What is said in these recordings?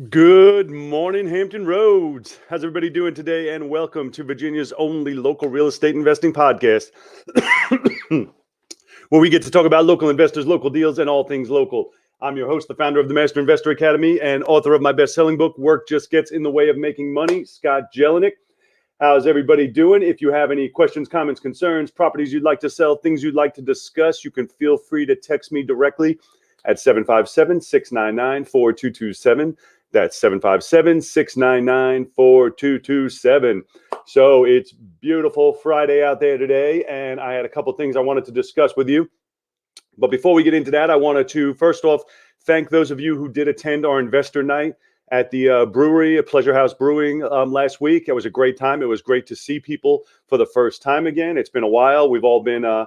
Good morning, Hampton Roads. How's everybody doing today? And welcome to Virginia's only local real estate investing podcast, where we get to talk about local investors, local deals, and all things local. I'm your host, the founder of the Master Investor Academy, and author of my best-selling book, Work Just Gets in the Way of Making Money, Scott Jelinek. How's everybody doing? If you have any questions, comments, concerns, properties you'd like to sell, things you'd like to discuss, you can feel free to text me directly at 757-699-4227. That's 757-699-4227. So it's beautiful Friday out there today, and I had a couple things I wanted to discuss with you. But before we get into that, I wanted to first off thank those of you who did attend our investor night at the brewery, Pleasure House Brewing, last week. It was a great time. It was great to see people for the first time again. It's been a while. We've all been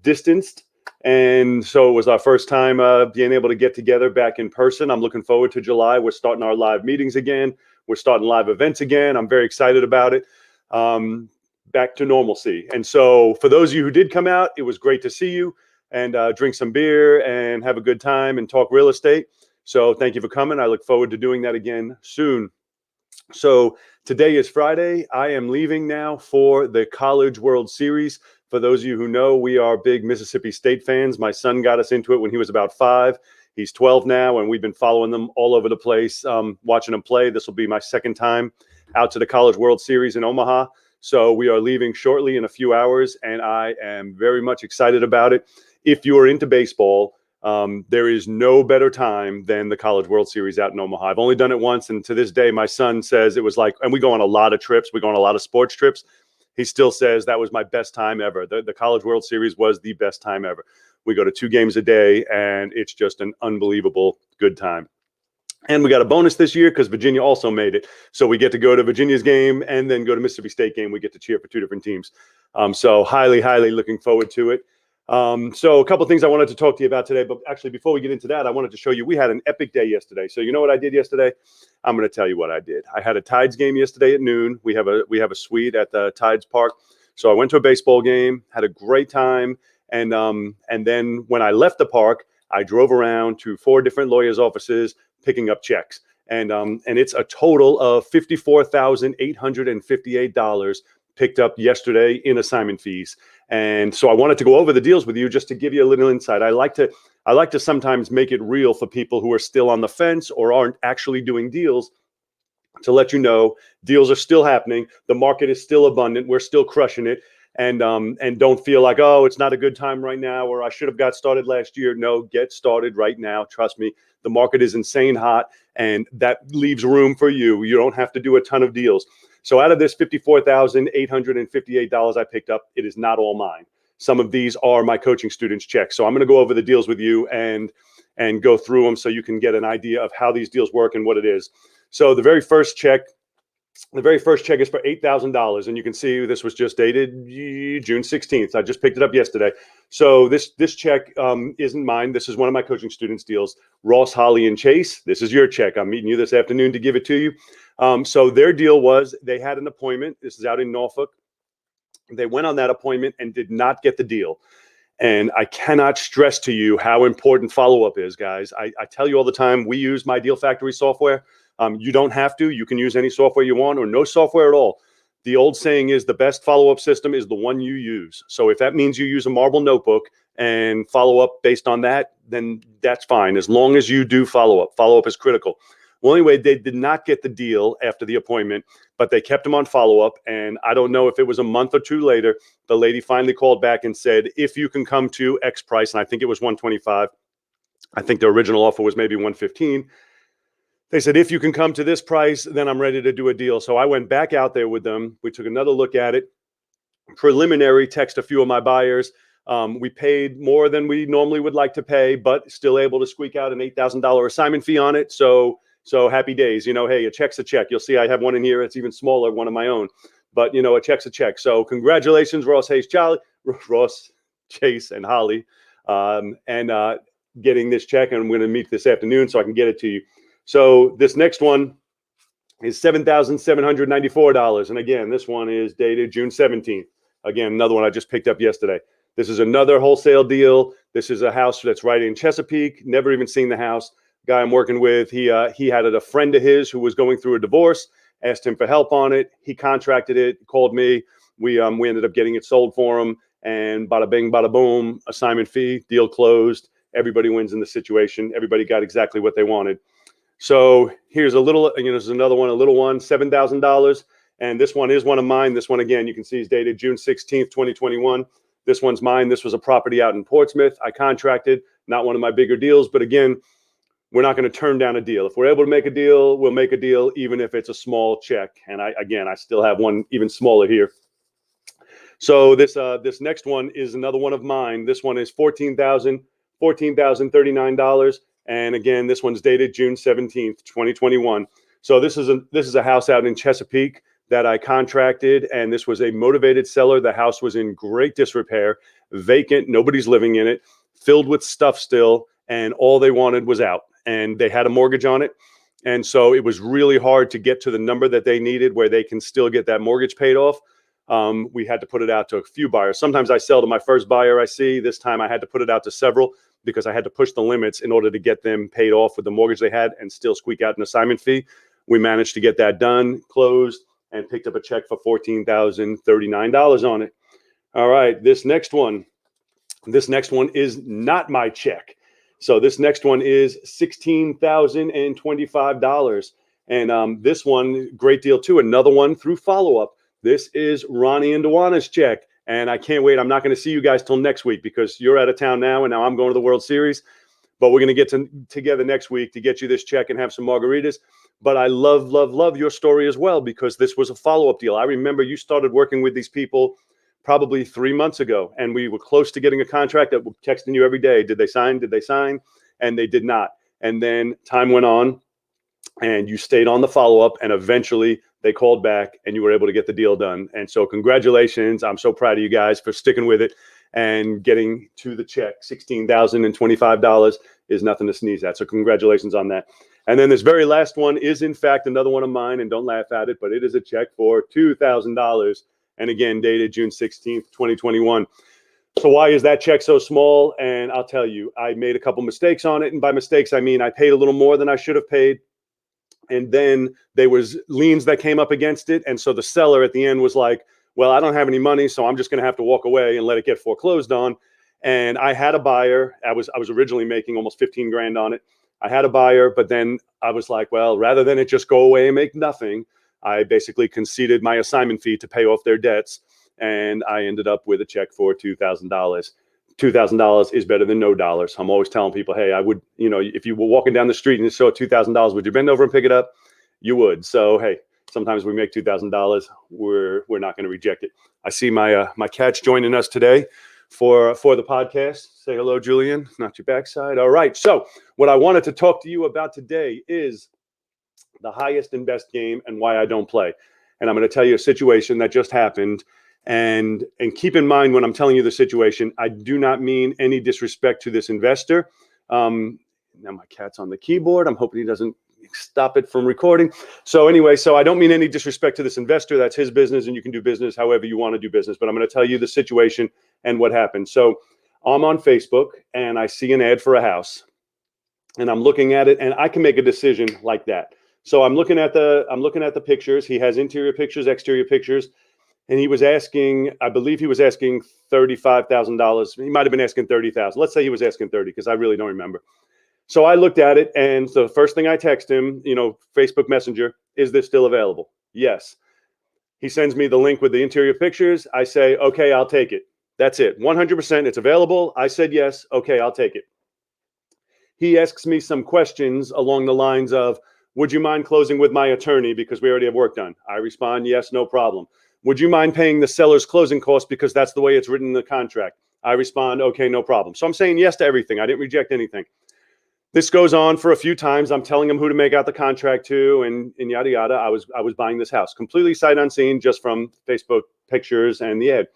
distanced. And so it was our first time being able to get together back in person. I'm looking forward to July. We're starting our live meetings again. We're starting live events again. I'm very excited about it. Back to normalcy. And so for those of you who did come out, it was great to see you and drink some beer and have a good time and talk real estate. So thank you for coming. I look forward to doing that again soon. So today is Friday. I am leaving now for the College World Series. For those of you who know, we are big Mississippi State fans. My son got us into it when he was about 5. He's 12 now, and we've been following them all over the place, watching them play. This will be my second time out to the College World Series in Omaha. So we are leaving shortly in a few hours, and I am very much excited about it. If you are into baseball, there is no better time than the College World Series out in Omaha. I've only done it once, and to this day, my son says it was like, and we go on a lot of trips. We go on a lot of sports trips. He still says that was my best time ever. The College World Series was the best time ever. We go to 2 games a day, and it's just an unbelievable good time. And we got a bonus this year because Virginia also made it. So we get to go to Virginia's game and then go to Mississippi State game. We get to cheer for 2 different teams. So highly, highly looking forward to it. So a couple of things I wanted to talk to you about today, but actually before we get into that, I wanted to show you, we had an epic day yesterday. So you know what I did yesterday? I'm going to tell you what I did. I had a Tides game yesterday at noon. We have a suite at the Tides Park. So I went to a baseball game, had a great time. And then when I left the park, I drove around to 4 different lawyers' offices picking up checks. And it's a total of $54,858 picked up yesterday in assignment fees. And so I wanted to go over the deals with you just to give you a little insight. I like to sometimes make it real for people who are still on the fence or aren't actually doing deals, to let you know deals are still happening. The market is still abundant. We're still crushing it. And don't feel like, oh, it's not a good time right now, or I should have got started last year. No, get started right now. Trust me, the market is insane hot, and that leaves room for you. You don't have to do a ton of deals. So out of this $54,858 I picked up, it is not all mine. Some of these are my coaching students' checks. So I'm going to go over the deals with you and go through them so you can get an idea of how these deals work and what it is. So the very first check is for $8,000, and you can see this was just dated June 16th. I just picked it up yesterday. So this check isn't mine. This is one of my coaching students' deals. Ross, Holly, and Chase, this is your check. I'm meeting you this afternoon to give it to you. So their deal was they had an appointment. This is out in Norfolk. They went on that appointment and did not get the deal. And I cannot stress to you how important follow-up is, guys. I tell you all the time, we use my Deal Factory software. You don't have to. You can use any software you want or no software at all. The old saying is the best follow-up system is the one you use. So if that means you use a Marble notebook and follow up based on that, then that's fine. As long as you do follow-up. Follow-up is critical. Well, anyway, they did not get the deal after the appointment, but they kept him on follow-up. And I don't know if it was a month or 2 later, the lady finally called back and said, if you can come to X price, and I think it was $125. I think the original offer was maybe $115. They said, if you can come to this price, then I'm ready to do a deal. So I went back out there with them. We took another look at it. Preliminary, text a few of my buyers. We paid more than we normally would like to pay, but still able to squeak out an $8,000 assignment fee on it. So happy days. Hey, a check's a check. You'll see I have one in here. It's even smaller, one of my own. But, a check's a check. So congratulations, Ross, Chase, and Holly, getting this check. And I'm going to meet this afternoon so I can get it to you. So this next one is $7,794. And again, this one is dated June 17th. Again, another one I just picked up yesterday. This is another wholesale deal. This is a house that's right in Chesapeake. Never even seen the house, guy I'm working with, he had a friend of his who was going through a divorce, asked him for help on it. He contracted it, called me. We ended up getting it sold for him, and bada bing, bada boom, assignment fee, deal closed. Everybody wins in the situation. Everybody got exactly what they wanted. So here's a little, there's another one, a little one, $7,000. And this one is one of mine. This one, again, you can see is dated June 16th, 2021. This one's mine. This was a property out in Portsmouth. I contracted, not one of my bigger deals. But again, we're not going to turn down a deal. If we're able to make a deal, we'll make a deal, even if it's a small check. And I still have one even smaller here. So this next one is another one of mine. This one is $14,039. And again, this one's dated June 17th, 2021. So this is a house out in Chesapeake that I contracted, and this was a motivated seller. The house was in great disrepair, vacant, nobody's living in it, filled with stuff still, and all they wanted was out. And they had a mortgage on it. And so it was really hard to get to the number that they needed where they can still get that mortgage paid off. We had to put it out to a few buyers. Sometimes I sell to my first buyer I see. This time I had to put it out to several because I had to push the limits in order to get them paid off with the mortgage they had and still squeak out an assignment fee. We managed to get that done, closed, and picked up a check for $14,039 on it. All right, this next one is not my check. So this next one is $16,025. And this one, great deal too. Another one through follow-up. This is Ronnie and Dewana's check. And I can't wait. I'm not going to see you guys till next week because you're out of town now, and now I'm going to the World Series. But we're going to get together next week to get you this check and have some margaritas. But I love your story as well, because this was a follow-up deal. I remember you started working with these people probably 3 months ago, and we were close to getting a contract that we're texting you every day. Did they sign? Did they sign? And they did not. And then time went on, and you stayed on the follow-up, and eventually they called back, and you were able to get the deal done. And so congratulations. I'm so proud of you guys for sticking with it and getting to the check. $16,025 is nothing to sneeze at. So congratulations on that. And then this very last one is, in fact, another one of mine, and don't laugh at it, but it is a check for $2,000. And again, dated June 16th, 2021. So why is that check so small? And I'll tell you, I made a couple mistakes on it. And by mistakes, I mean I paid a little more than I should have paid. And then there was liens that came up against it. And so the seller at the end was like, well, I don't have any money, so I'm just going to have to walk away and let it get foreclosed on. And I had a buyer. I was originally making almost 15 grand on it. I had a buyer, but then I was like, well, rather than it just go away and make nothing, I basically conceded my assignment fee to pay off their debts. And I ended up with a check for $2,000. $2,000 is better than no dollars. I'm always telling people, hey, I would, if you were walking down the street and you saw $2,000, would you bend over and pick it up? You would. So, hey, sometimes we make $2,000. We're not going to reject it. I see my cat's joining us today for the podcast. Say hello, Julian. Not your backside. All right. So what I wanted to talk to you about today is the highest and best game and why I don't play. And I'm going to tell you a situation that just happened. And keep in mind when I'm telling you the situation, I do not mean any disrespect to this investor. Now my cat's on the keyboard. I'm hoping he doesn't stop it from recording. So anyway, I don't mean any disrespect to this investor. That's his business, and you can do business however you want to do business. But I'm going to tell you the situation and what happened. So I'm on Facebook and I see an ad for a house, and I'm looking at it, and I can make a decision like that. So I'm looking at the pictures. He has interior pictures, exterior pictures. And he was asking, I believe he was asking $35,000. He might have been asking $30,000. Let's say he was asking 30, because I really don't remember. So I looked at it, and so the first thing I text him, Facebook Messenger, is this still available? Yes. He sends me the link with the interior pictures. I say, okay, I'll take it. That's it. 100%, it's available. I said yes. Okay, I'll take it. He asks me some questions along the lines of, would you mind closing with my attorney because we already have work done? I respond, yes, no problem. Would you mind paying the seller's closing costs because that's the way it's written in the contract? I respond, okay, no problem. So I'm saying yes to everything. I didn't reject anything. This goes on for a few times. I'm telling him who to make out the contract to, and yada, yada. I was buying this house completely sight unseen, just from Facebook pictures and the ad.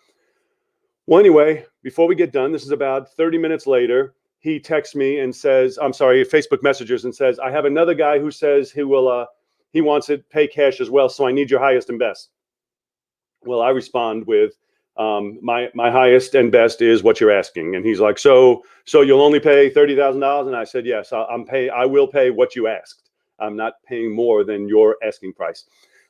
Well, anyway, before we get done, this is about 30 minutes later, he texts me and says, Facebook messages and says, I have another guy who says he wants it pay cash as well, so I need your highest and best. Well, I respond with, My highest and best is what you're asking. And he's like, so you'll only pay $30,000? And I said, yes, I will pay what you asked. I'm not paying more than your asking price.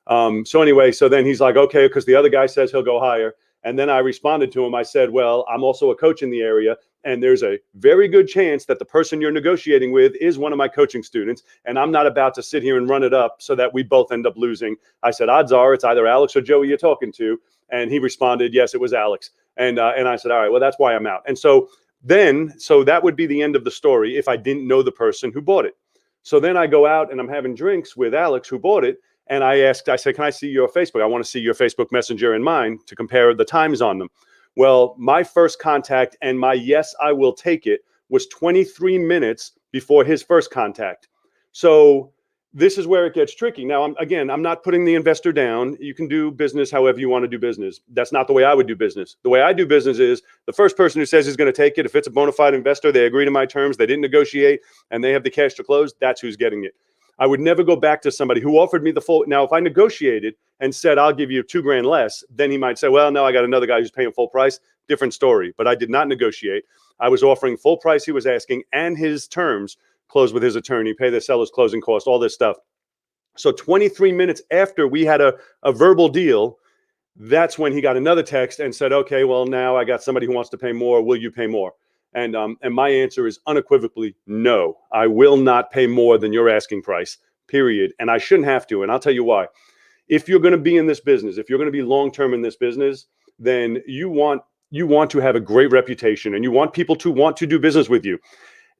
So anyway, so then he's like, okay, because the other guy says he'll go higher. And then I responded to him. I said, well, I'm also a coach in the area, and there's a very good chance that the person you're negotiating with is one of my coaching students. And I'm not about to sit here and run it up so that we both end up losing. I said, odds are it's either Alex or Joey you're talking to. And he responded, yes, it was Alex. And I said, all right, well, that's why I'm out. And so that would be the end of the story if I didn't know the person who bought it. So then I go out and I'm having drinks with Alex, who bought it. And I said, can I see your Facebook? I want to see your Facebook Messenger and mine to compare the times on them. Well, my first contact and my yes, I will take it was 23 minutes before his first contact. So this is where it gets tricky. Now, I'm not putting the investor down. You can do business however you want to do business. That's not the way I would do business. The way I do business is the first person who says he's going to take it, if it's a bona fide investor, they agree to my terms, they didn't negotiate, and they have the cash to close, that's who's getting it. I would never go back to somebody who offered me the full. Now, if I negotiated and said, I'll give you $2,000 less, then he might say, well, no, I got another guy who's paying full price. Different story. But I did not negotiate. I was offering full price he was asking, and his terms, close with his attorney, pay the seller's closing costs, all this stuff. So 23 minutes after we had a verbal deal, that's when he got another text and said, okay, well, now I got somebody who wants to pay more. Will you pay more? And my answer is unequivocally no. I will not pay more than your asking price, period. And I shouldn't have to. And I'll tell you why. If you're going to be in this business, if you're going to be long-term in this business, then you want to have a great reputation, and you want people to want to do business with you.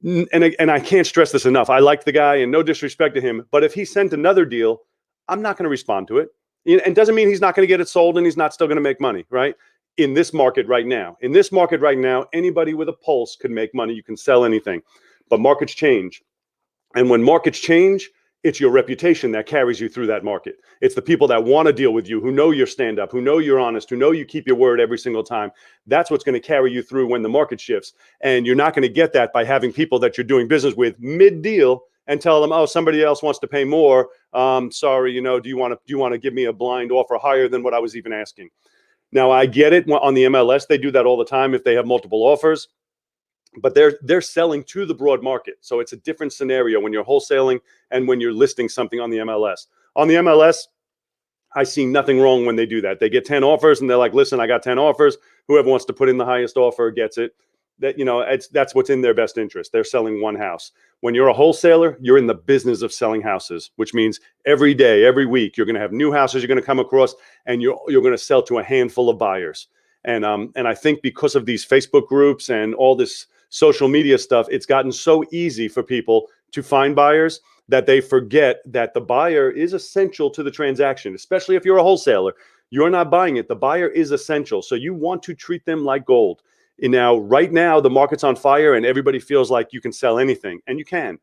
And I can't stress this enough. I like the guy, and no disrespect to him, but if he sent another deal, I'm not going to respond to it. And doesn't mean he's not going to get it sold and he's not still going to make money, right? In this market right now, anybody with a pulse could make money. You can sell anything, but markets change. And when markets change, it's your reputation that carries you through that market. It's the people that want to deal with you, who know you're stand up, who know you're honest, who know you keep your word every single time. That's what's going to carry you through when the market shifts. And you're not going to get that by having people that you're doing business with mid deal and tell them, oh, somebody else wants to pay more. Sorry, do you want to give me a blind offer higher than what I was even asking? Now, I get it. On the MLS, they do that all the time if they have multiple offers, but they're selling to the broad market. So it's a different scenario when you're wholesaling and when you're listing something on the MLS. On the MLS, I see nothing wrong when they do that. They get 10 offers and they're like, listen, I got 10 offers. Whoever wants to put in the highest offer gets it. That's what's in their best interest. They're selling one house. When you're a wholesaler, you're in the business of selling houses, which means every day, every week, you're going to have new houses you're going to come across, and you're going to sell to a handful of buyers. And I think because of these Facebook groups and all this social media stuff, it's gotten so easy for people to find buyers that they forget that the buyer is essential to the transaction, especially if you're a wholesaler. You're not buying it. The buyer is essential. So you want to treat them like gold. And now, right now, the market's on fire and everybody feels like you can sell anything, and you can,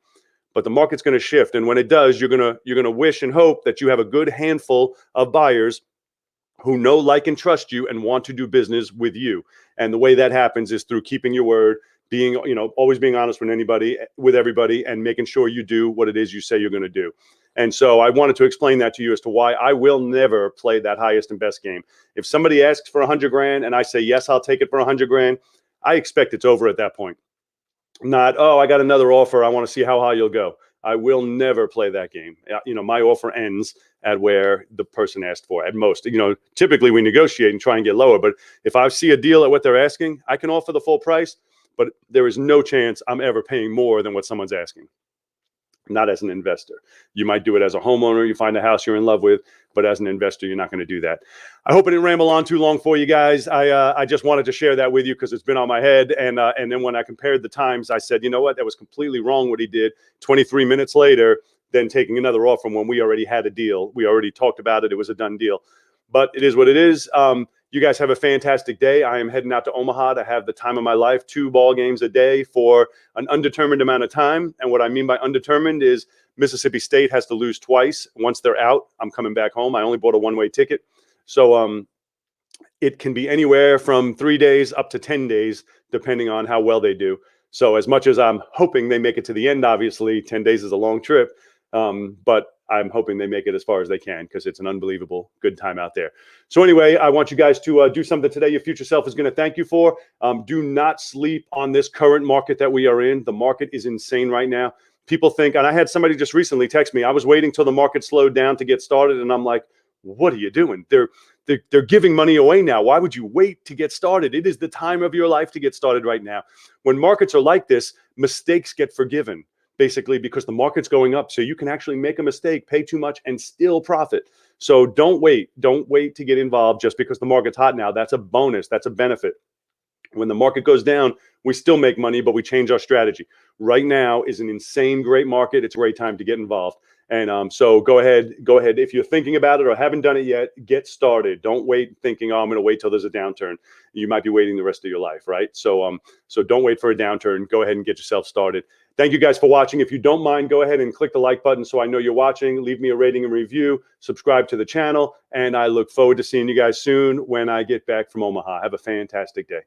but the market's going to shift. And when it does, you're going to wish and hope that you have a good handful of buyers who know, like, and trust you and want to do business with you. And the way that happens is through keeping your word, being, always being honest with everybody, and making sure you do what it is you say you're going to do. And so I wanted to explain that to you as to why I will never play that highest and best game. If somebody asks for $100,000 and I say, yes, I'll take it for $100,000, I expect it's over at that point. Not, oh, I got another offer, I want to see how high you'll go. I will never play that game. My offer ends at where the person asked for at most. Typically we negotiate and try and get lower, but if I see a deal at what they're asking, I can offer the full price, but there is no chance I'm ever paying more than what someone's asking. Not as an investor. You might do it as a homeowner. You find a house you're in love with, but as an investor, you're not going to do that. I hope I didn't ramble on too long for you guys. I just wanted to share that with you because it's been on my head. And then when I compared the times, I said, you know what? That was completely wrong what he did. 23 minutes later, then taking another offer when we already had a deal. We already talked about it. It was a done deal. But it is what it is. You guys have a fantastic day. I am heading out to Omaha to have the time of my life, 2 ball games a day for an undetermined amount of time. And what I mean by undetermined is Mississippi State has to lose twice. Once they're out, I'm coming back home. I only bought a one-way ticket. So it can be anywhere from 3 days up to 10 days, depending on how well they do. So as much as I'm hoping they make it to the end, obviously 10 days is a long trip. But I'm hoping they make it as far as they can because it's an unbelievable good time out there. So anyway, I want you guys to do something today your future self is going to thank you for. Do not sleep on this current market that we are in. The market is insane right now. People think, and I had somebody just recently text me, I was waiting till the market slowed down to get started. And I'm like, what are you doing? They're giving money away now. Why would you wait to get started? It is the time of your life to get started right now. When markets are like this, mistakes get forgiven, basically, because the market's going up. So you can actually make a mistake, pay too much, and still profit. So don't wait. Don't wait to get involved just because the market's hot now. That's a bonus. That's a benefit. When the market goes down, we still make money, but we change our strategy. Right now is an insane, great market. It's a great time to get involved. And so go ahead. If you're thinking about it or haven't done it yet, get started. Don't wait thinking, oh, I'm going to wait till there's a downturn. You might be waiting the rest of your life, right? So don't wait for a downturn. Go ahead and get yourself started. Thank you guys for watching. If you don't mind, go ahead and click the like button so I know you're watching. Leave me a rating and review. Subscribe to the channel. And I look forward to seeing you guys soon when I get back from Omaha. Have a fantastic day.